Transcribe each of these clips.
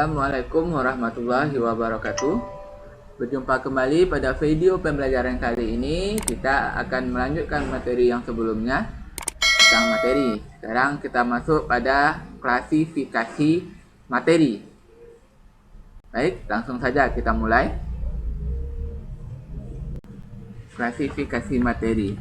Assalamualaikum warahmatullahi wabarakatuh. Berjumpa kembali pada video pembelajaran kali ini. Kita akan melanjutkan materi yang sebelumnya tentang materi. Sekarang kita masuk pada klasifikasi materi. Baik, langsung saja kita mulai. Klasifikasi materi.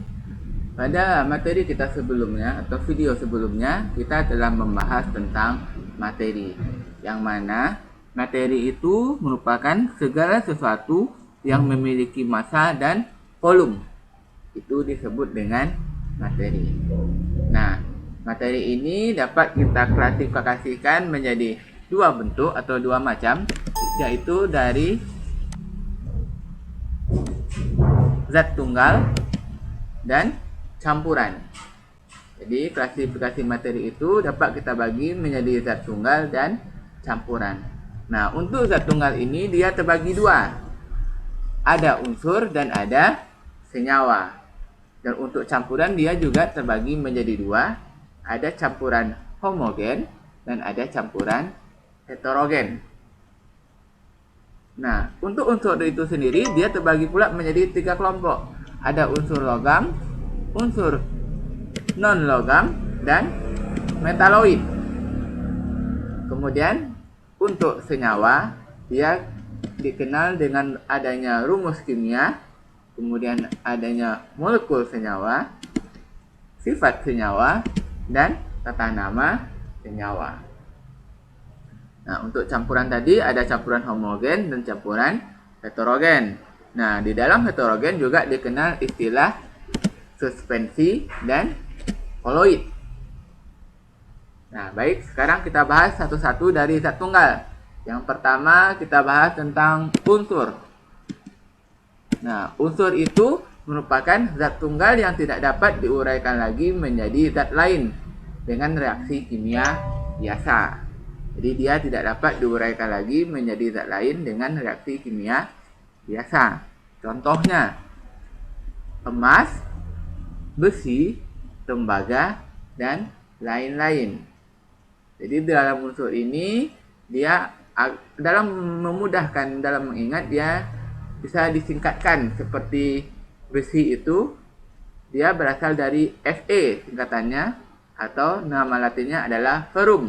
Pada materi kita sebelumnya atau video sebelumnya, kita telah membahas tentang materi, yang mana materi itu merupakan segala sesuatu yang memiliki massa dan volume. Itu disebut dengan materi. Nah, materi ini dapat kita klasifikasikan menjadi dua bentuk atau dua macam, yaitu dari zat tunggal dan campuran. Jadi klasifikasi materi itu dapat kita bagi menjadi zat tunggal dan campuran. Nah, untuk zat tunggal ini dia terbagi dua. Ada unsur dan ada senyawa. Dan untuk campuran dia juga terbagi menjadi dua. Ada campuran homogen dan ada campuran heterogen. Nah, untuk unsur itu sendiri dia terbagi pula menjadi tiga kelompok. Ada unsur logam, unsur non-logam, dan metaloid. Kemudian untuk senyawa dia dikenal dengan adanya rumus kimia, kemudian adanya molekul senyawa, sifat senyawa, dan tata nama senyawa. Nah, untuk campuran tadi ada campuran homogen dan campuran heterogen. Nah, di dalam heterogen juga dikenal istilah suspensi dan koloid. Nah, baik, sekarang kita bahas satu-satu dari zat tunggal. Yang pertama kita bahas tentang unsur. Nah, unsur itu merupakan zat tunggal yang tidak dapat diuraikan lagi menjadi zat lain dengan reaksi kimia biasa. Jadi dia tidak dapat diuraikan lagi menjadi zat lain dengan reaksi kimia biasa. Contohnya emas, besi, tembaga, dan lain-lain. Jadi dalam unsur ini dia dalam memudahkan dalam mengingat dia bisa disingkatkan seperti besi itu dia berasal dari Fe singkatannya, atau nama latinnya adalah ferrum.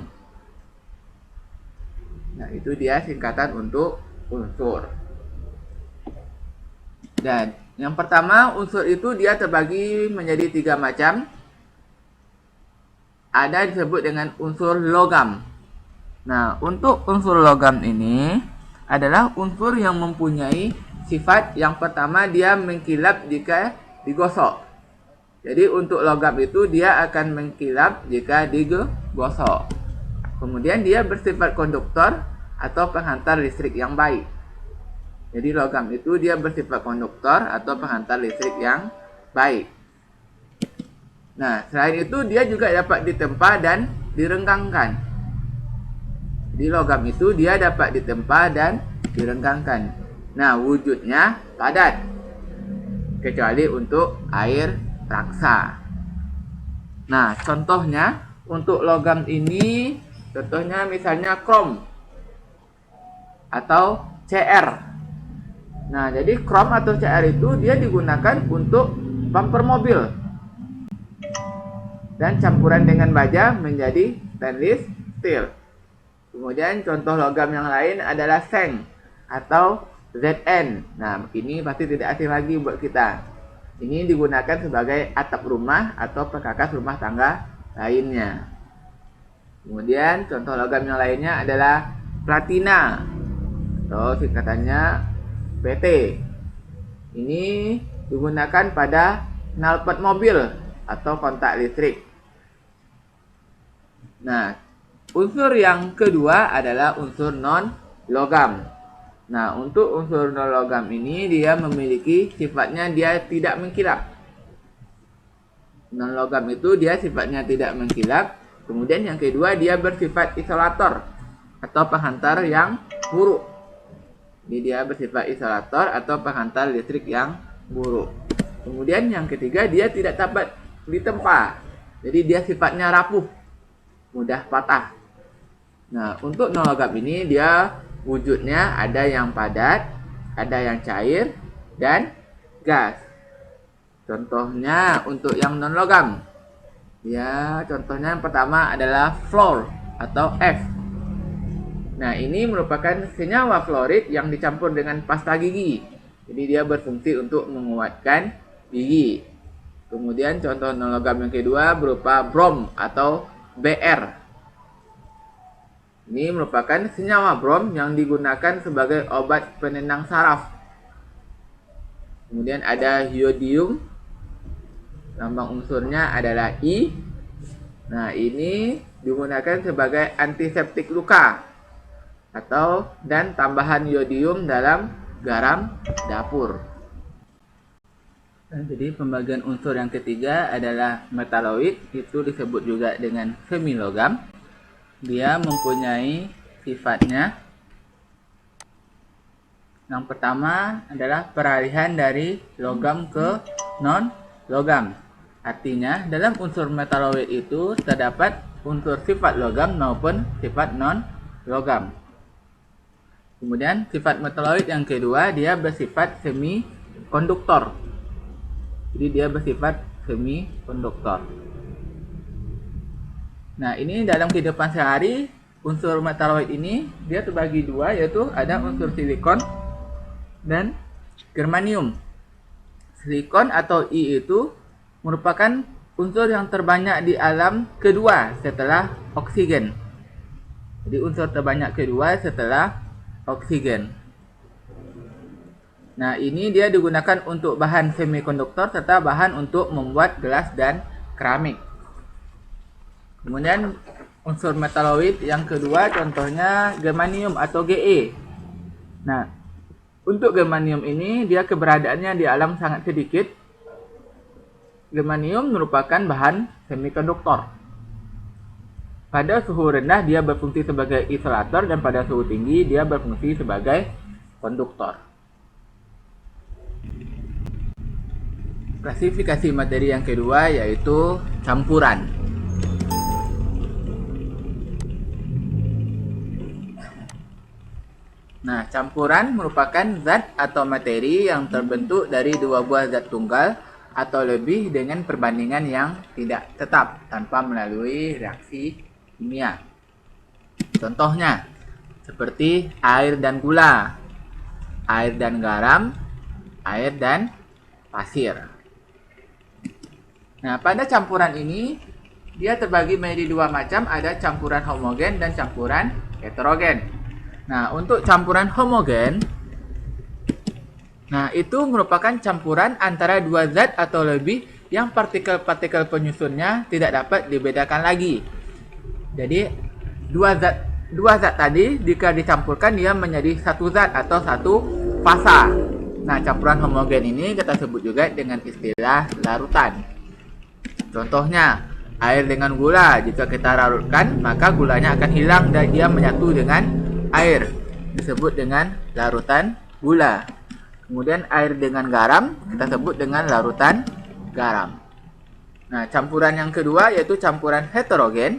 Nah, itu dia singkatan untuk unsur. Dan yang pertama, unsur itu dia terbagi menjadi tiga macam. Ada disebut dengan unsur logam. Nah, untuk unsur logam ini adalah unsur yang mempunyai sifat yang pertama dia mengkilap jika digosok. Jadi untuk logam itu dia akan mengkilap jika digosok. Kemudian dia bersifat konduktor atau penghantar listrik yang baik. Jadi logam itu dia bersifat konduktor atau penghantar listrik yang baik. Nah, selain itu dia juga dapat ditempa dan direnggangkan. Jadi logam itu dia dapat ditempa dan direnggangkan. Nah, wujudnya padat, kecuali untuk air raksa. Nah, contohnya untuk logam ini, contohnya misalnya krom atau Cr. Nah, jadi krom atau Cr itu dia digunakan untuk bumper mobil. Dan campuran dengan baja menjadi stainless steel. Kemudian contoh logam yang lain adalah seng atau Zn. Nah, ini pasti tidak asing lagi buat kita. Ini digunakan sebagai atap rumah atau perkakas rumah tangga lainnya. Kemudian contoh logam yang lainnya adalah platina atau singkatannya PT. Ini digunakan pada knalpot mobil atau kontak listrik. Nah, unsur yang kedua adalah unsur non-logam. Nah, untuk unsur non-logam ini dia memiliki sifatnya dia tidak mengkilap. Non-logam itu dia sifatnya tidak mengkilap. Kemudian yang kedua dia bersifat isolator atau penghantar yang buruk. Jadi dia bersifat isolator atau penghantar listrik yang buruk. Kemudian yang ketiga dia tidak dapat ditempa. Jadi dia sifatnya rapuh, mudah patah. Nah, untuk non logam ini dia wujudnya ada yang padat, ada yang cair, dan gas. Contohnya untuk yang non logam, ya contohnya yang pertama adalah fluor atau F. Nah, ini merupakan senyawa fluorid yang dicampur dengan pasta gigi. Jadi dia berfungsi untuk menguatkan gigi. Kemudian contoh non logam yang kedua berupa brom atau Br. Ini merupakan senyawa brom yang digunakan sebagai obat penenang saraf. Kemudian ada iodium, lambang unsurnya adalah I. Nah, ini digunakan sebagai antiseptik luka dan tambahan iodium dalam garam dapur. Nah, jadi pembagian unsur yang ketiga adalah metaloid, itu disebut juga dengan semilogam. Dia mempunyai sifatnya. Yang pertama adalah peralihan dari logam ke non-logam. Artinya, dalam unsur metaloid itu terdapat unsur sifat logam maupun sifat non-logam. Kemudian, sifat metaloid yang kedua, dia bersifat semikonduktor. Jadi, dia bersifat semikonduktor. Nah, ini dalam kehidupan sehari, unsur metaloid ini dia terbagi dua, yaitu ada unsur silikon dan germanium. Silikon atau I itu merupakan unsur yang terbanyak di alam kedua setelah oksigen. Jadi unsur terbanyak kedua setelah oksigen. Nah, ini dia digunakan untuk bahan semikonduktor serta bahan untuk membuat gelas dan keramik. Kemudian unsur metaloid yang kedua contohnya germanium atau Ge. Nah, untuk germanium ini dia keberadaannya di alam sangat sedikit. Germanium merupakan bahan semikonduktor. Pada suhu rendah dia berfungsi sebagai isolator dan pada suhu tinggi dia berfungsi sebagai konduktor. Klasifikasi materi yang kedua yaitu campuran. Nah, campuran merupakan zat atau materi yang terbentuk dari dua buah zat tunggal atau lebih dengan perbandingan yang tidak tetap tanpa melalui reaksi kimia. Contohnya, seperti air dan gula, air dan garam, air dan pasir. Nah, pada campuran ini, dia terbagi menjadi dua macam, ada campuran homogen dan campuran heterogen. Nah, untuk campuran homogen, nah itu merupakan campuran antara dua zat atau lebih yang partikel-partikel penyusunnya tidak dapat dibedakan lagi. Jadi, dua zat tadi jika dicampurkan dia menjadi satu zat atau satu fasa. Nah, campuran homogen ini kita sebut juga dengan istilah larutan. Contohnya, air dengan gula, jika kita larutkan maka gulanya akan hilang dan dia menyatu dengan air, disebut dengan larutan gula. Kemudian air dengan garam kita sebut dengan larutan garam. Nah, campuran yang kedua yaitu campuran heterogen.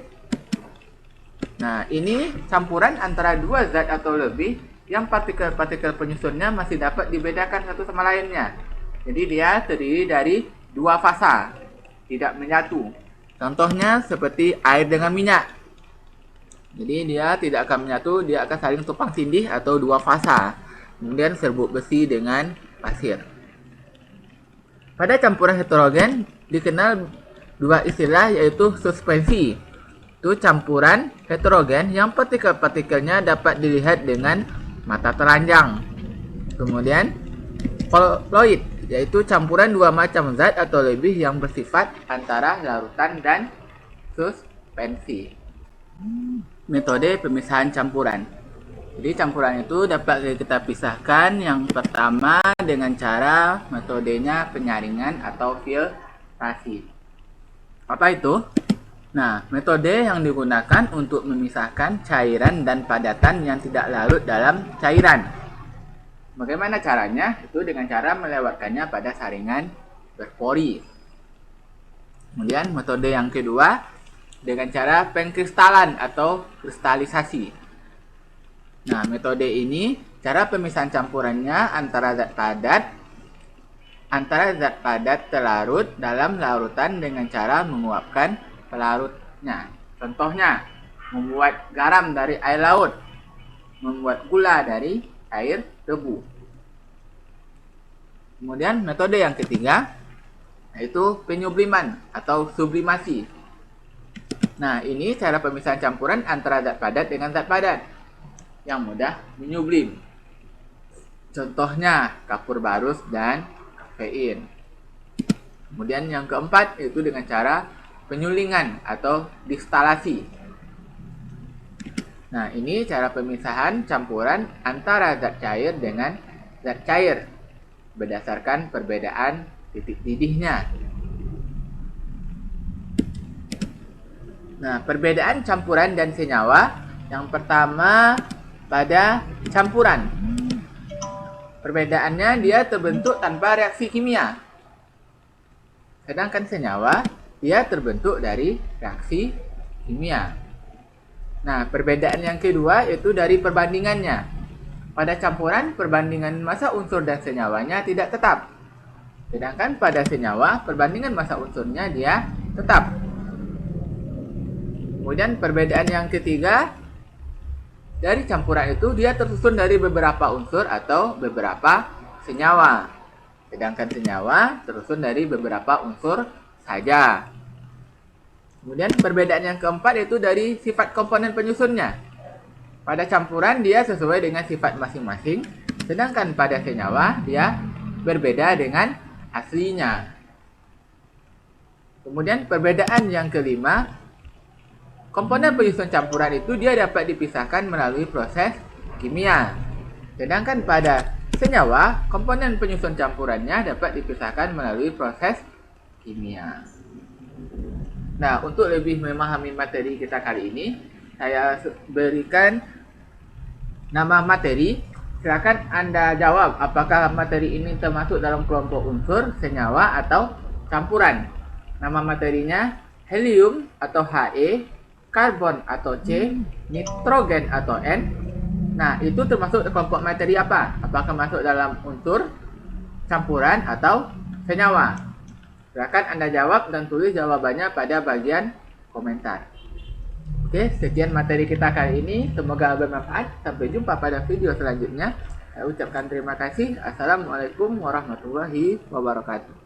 Nah, ini campuran antara dua zat atau lebih yang partikel-partikel penyusunnya masih dapat dibedakan satu sama lainnya. Jadi dia terdiri dari dua fasa, tidak menyatu. Contohnya seperti air dengan minyak. Jadi dia tidak akan menyatu, dia akan saling tumpang tindih atau dua fasa. Kemudian serbuk besi dengan pasir. Pada campuran heterogen dikenal dua istilah yaitu suspensi. Itu campuran heterogen yang partikel-partikelnya dapat dilihat dengan mata telanjang. Kemudian kolloid yaitu campuran dua macam zat atau lebih yang bersifat antara larutan dan suspensi. Metode pemisahan campuran. Jadi campuran itu dapat kita pisahkan yang pertama dengan cara metodenya penyaringan atau filtrasi. Apa itu? Nah, metode yang digunakan untuk memisahkan cairan dan padatan yang tidak larut dalam cairan. Bagaimana caranya? Itu dengan cara melewatkannya pada saringan berpori. Kemudian metode yang kedua dengan cara pengkristalan atau kristalisasi. Nah, metode ini cara pemisahan campurannya antara zat padat terlarut dalam larutan dengan cara menguapkan pelarutnya. Contohnya, membuat garam dari air laut, membuat gula dari air tebu. Kemudian metode yang ketiga yaitu penyubliman atau sublimasi. Nah, ini cara pemisahan campuran antara zat padat dengan zat padat yang mudah menyublim. Contohnya kapur barus dan kafein. Kemudian yang keempat yaitu dengan cara penyulingan atau distilasi. Nah, ini cara pemisahan campuran antara zat cair dengan zat cair berdasarkan perbedaan titik didihnya. Nah, perbedaan campuran dan senyawa. Yang pertama pada campuran. Perbedaannya dia terbentuk tanpa reaksi kimia. Sedangkan senyawa dia terbentuk dari reaksi kimia. Nah, perbedaan yang kedua yaitu dari perbandingannya. Pada campuran, perbandingan massa unsur dan senyawanya tidak tetap. Sedangkan pada senyawa, perbandingan massa unsurnya dia tetap. Kemudian perbedaan yang ketiga, dari campuran itu dia tersusun dari beberapa unsur atau beberapa senyawa. Sedangkan senyawa tersusun dari beberapa unsur saja. Kemudian perbedaan yang keempat yaitu dari sifat komponen penyusunnya. Pada campuran dia sesuai dengan sifat masing-masing, sedangkan pada senyawa dia berbeda dengan aslinya. Kemudian perbedaan yang kelima, komponen penyusun campuran itu dia dapat dipisahkan melalui proses kimia. Sedangkan pada senyawa, komponen penyusun campurannya dapat dipisahkan melalui proses kimia. Nah, untuk lebih memahami materi kita kali ini, saya berikan nama materi. Silakan Anda jawab apakah materi ini termasuk dalam kelompok unsur, senyawa, atau campuran. Nama materinya helium atau He, karbon atau C, nitrogen atau N. Nah, itu termasuk kelompok materi apa? Apakah masuk dalam unsur, campuran, atau senyawa? Silakan Anda jawab dan tulis jawabannya pada bagian komentar. Oke, sekian materi kita kali ini. Semoga bermanfaat. Sampai jumpa pada video selanjutnya. Saya ucapkan terima kasih. Assalamualaikum warahmatullahi wabarakatuh.